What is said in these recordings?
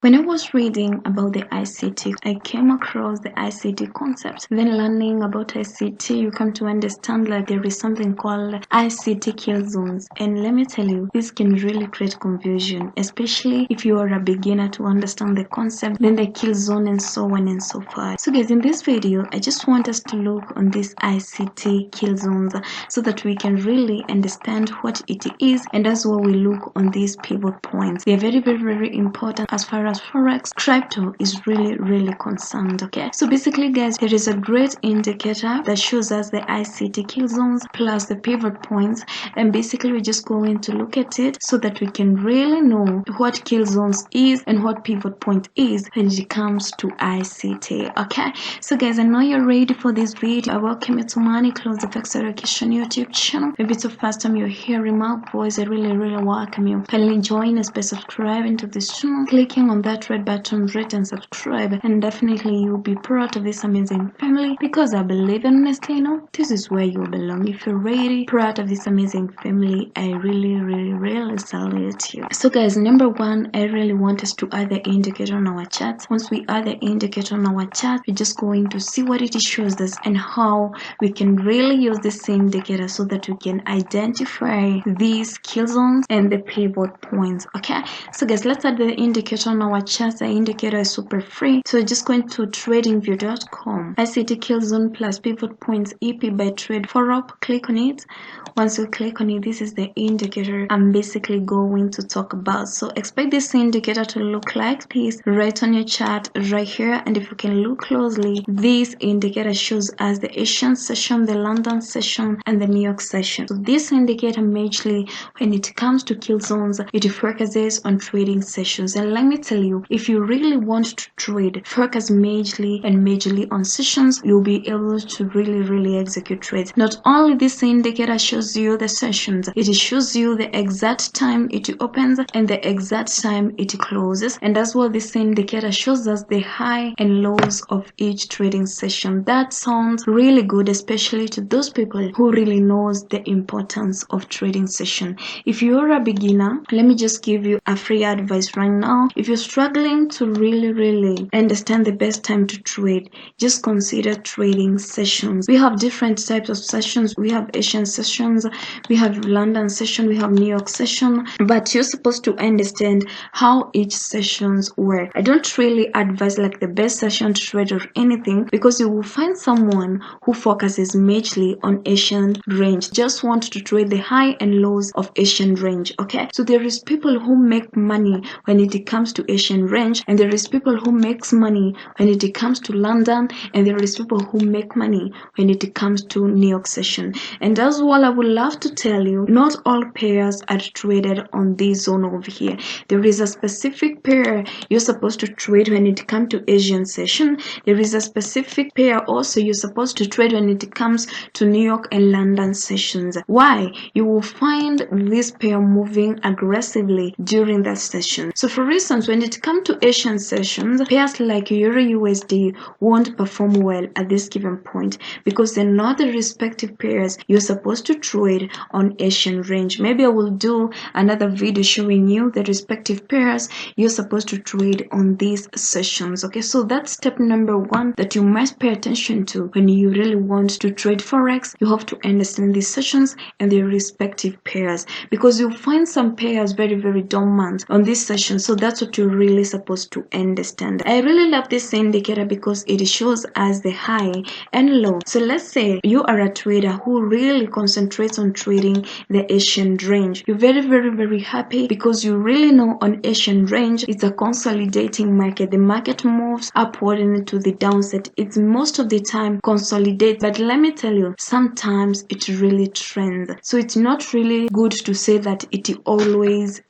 When I was reading about the ICT, I came across the ICT concept. Then learning about ICT, you come to understand like there is something called ICT Killzones. And let me tell you, this can really create confusion, especially if you are a beginner to understand the concept, then the kill zone and so on and so forth. So guys, in this video, I just want us to look on this ICT kill zones so that we can really understand what it is, and as well we look on these pivot points. They are very important as far as Forex crypto is really concerned. Okay, so basically guys, there is a great indicator that shows us the ICT kill zones plus the pivot points, and basically we're just going to look at it so that we can really know what kill zones is and what pivot point is when it comes to ICT. Okay, so guys, I know you're ready for this video. I welcome you to Money Close the Forex Education YouTube channel. If it's the first time you're hearing my voice, I really welcome you. Kindly join us by subscribing to this channel, clicking on that red button, rate and subscribe, and definitely you'll be part of this amazing family, because I believe and honestly know this is where you belong. If you're ready, part of this amazing family, I really salute you. So guys, number one, I really want us to add the indicator on our chart. Once we add the indicator on our chart, we're just going to see what it shows us and how we can really use this indicator so that we can identify these kill zones and the pivot points. Okay, so guys, let's add the indicator on our chart. The indicator is super free, so just going to TradingView.com. ICT kill zone plus pivot points EP by Trade Forex. Click on it. Once you click on it, this is the indicator I'm basically going to talk about. So expect this indicator to look like this right on your chart right here, and if you can look closely, this indicator shows us the Asian session, the London session, and the New York session. So this indicator majorly, when it comes to kill zones, it focuses on trading sessions. And let me tell you, if you really want to trade, focus majorly on sessions, you'll be able to really execute trades. Not only this indicator shows you the sessions, it shows you the exact time it opens and the exact time it closes, and as well this indicator shows us the high and lows of each trading session. That sounds really good, especially to those people who really knows the importance of trading session. If you're a beginner, let me just give you a free advice right now. If you're struggling to really understand the best time to trade, just consider trading sessions. We have different types of sessions. We have Asian sessions, we have London session, we have New York session, but you're supposed to understand how each sessions work. I don't really advise like the best session to trade or anything, because you will find someone who focuses majorly on Asian range, just want to trade the high and lows of Asian range. Okay, so there is people who make money when it comes to Asian range, and there is people who makes money when it comes to London, and there is people who make money when it comes to New York session. And as well, I would love to tell you, not all pairs are traded on this zone over here. There is a specific pair you're supposed to trade when it comes to Asian session. There is a specific pair also you're supposed to trade when it comes to New York and London sessions. Why? You will find this pair moving aggressively during that session. So for instance, when it comes to Asian sessions, pairs like Euro USD won't perform well at this given point, because they're not the respective pairs you're supposed to trade on Asian range. Maybe I will do another video showing you the respective pairs you're supposed to trade on these sessions. Okay, so that's step number one that you must pay attention to when you really want to trade Forex. You have to understand these sessions and their respective pairs, because you'll find some pairs very dominant on this session. So that's what you're really supposed to understand. I really love this indicator because it shows us the high and low. So let's say you are a trader who really concentrates on trading the Asian range. You're very happy because you really know on Asian range it's a consolidating market. The market moves upward and to the downside. It's most of the time consolidate, but let me tell you, sometimes it really trends. So it's not really good to say that it always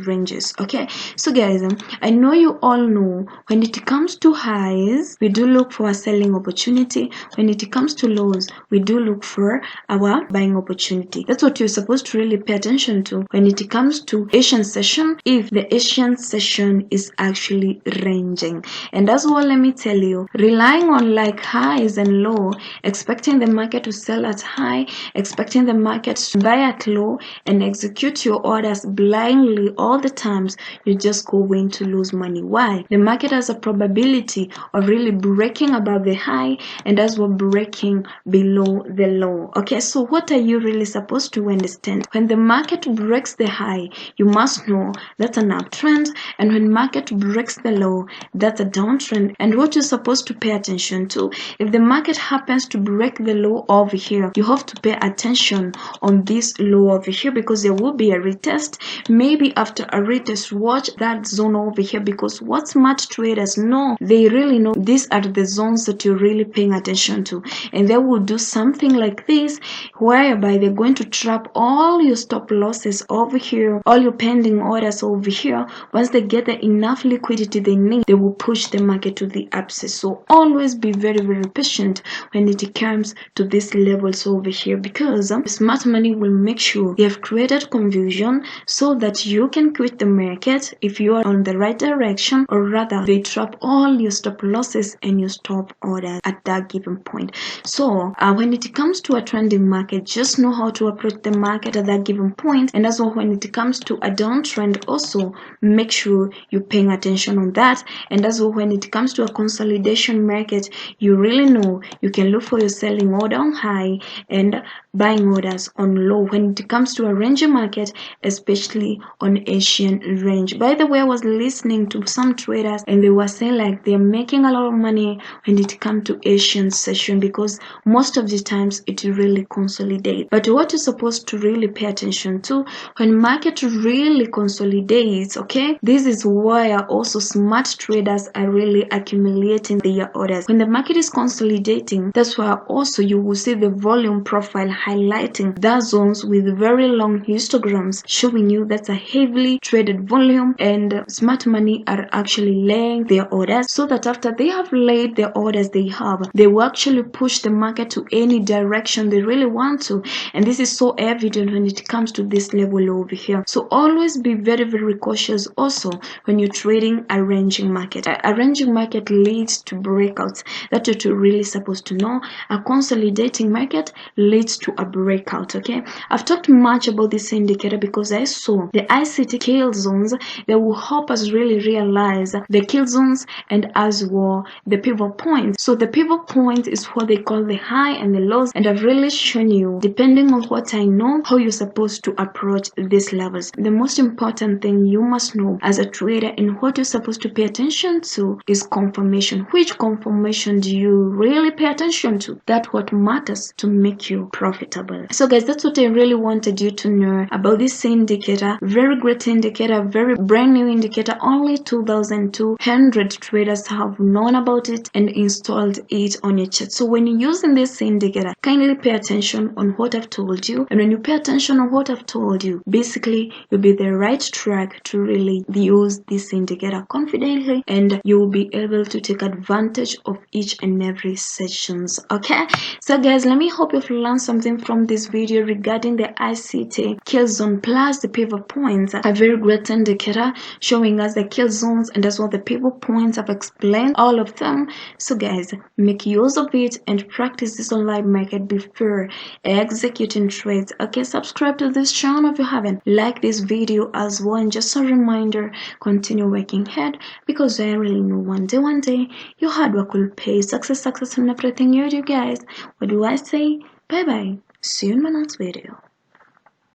ranges. Okay, so guys, I know you all know when it comes to highs, we do look for a selling opportunity. When it comes to lows, we do look for our buying opportunity. That's what you're supposed to really pay attention to when it comes to Asian session, if the Asian session is actually ranging. And as well, let me tell you, relying on like highs and low, expecting the market to sell at high, expecting the market to buy at low, and execute your orders blindly all the times, you just go going to lose money. Why? The market has a probability of really breaking above the high and as well breaking below the low. Okay, so what are you really supposed to understand? When the market breaks the high, you must know that's an uptrend, and when market breaks the low, that's a downtrend. And what you're supposed to pay attention to, if the market happens to break the low over here, you have to pay attention on this low over here, because there will be a retest. Maybe after a retest, watch that zone over here, because what smart traders know, they really know these are the zones that you're really paying attention to, and they will do something like this whereby they're going to trap all your stop losses over here, all your pending orders over here. Once they get the enough liquidity they need, they will push the market to the upside. So always be very, very patient when it comes to these levels over here, because smart money will make sure they have created confusion so that you can quit the market if you are on the right direction, or rather they trap all your stop losses and your stop orders at that given point. So when it comes to a trending market, just know how to approach the market at that given point. And as well, when it comes to a downtrend, also make sure you're paying attention on that. And as well, when it comes to a consolidation market, you really know you can look for your selling order on high and buying orders on low. When it comes to a range market, especially on Asian range. By the way, I was listening to some traders and they were saying like they're making a lot of money when it comes to Asian session, because most of the times it really consolidates. But what you're supposed to really pay attention to, when market really consolidates, okay, this is where also smart traders are really accumulating their orders. When the market is consolidating, that's why also you will see the volume profile highlighting the zones with very long histograms showing you that's a heavily traded volume, and smart money are actually laying their orders so that after they have laid the orders they have, they will actually push the market to any direction they really want to. And this is so evident when it comes to this level over here. So always be very, very cautious also when you're trading a ranging market. A ranging market leads to breakouts. That's what you're really supposed to know. A consolidating market leads to a breakout. Okay, I've talked much about this indicator because I saw the ICT kill zones that will help us really realize the kill zones and as well the pivot points. So the pivot point is what they call the high and the lows, and I've really shown you, depending on what I know, how you're supposed to approach these levels. The most important thing you must know as a trader and what you're supposed to pay attention to is confirmation. Which confirmation do you really pay attention to? That's what matters to make you profitable. So guys, that's what I really wanted you to know about this indicator. Very great indicator, very brand new indicator. Only 2,200 traders have known about it and installed it on your chart. So when you're using this indicator, kindly pay attention on what I've told you, and when you pay attention on what I've told you, basically you'll be the right track to really use this indicator confidently, and you will be able to take advantage of each and every sessions. Okay, so guys, let me hope you've learned something from this video regarding the ICT kill zone plus the pivot points. A very great indicator showing us the kill zones and as well the pivot points. I've explained all of them. So guys, make use of it and practice this online market before executing trades. Okay, subscribe to this channel if you haven't. Like this video as well, and just a reminder, continue working hard, because I really know one day your hard work will pay. Success and everything you do, guys. What do I say? Bye bye. See you in my next video.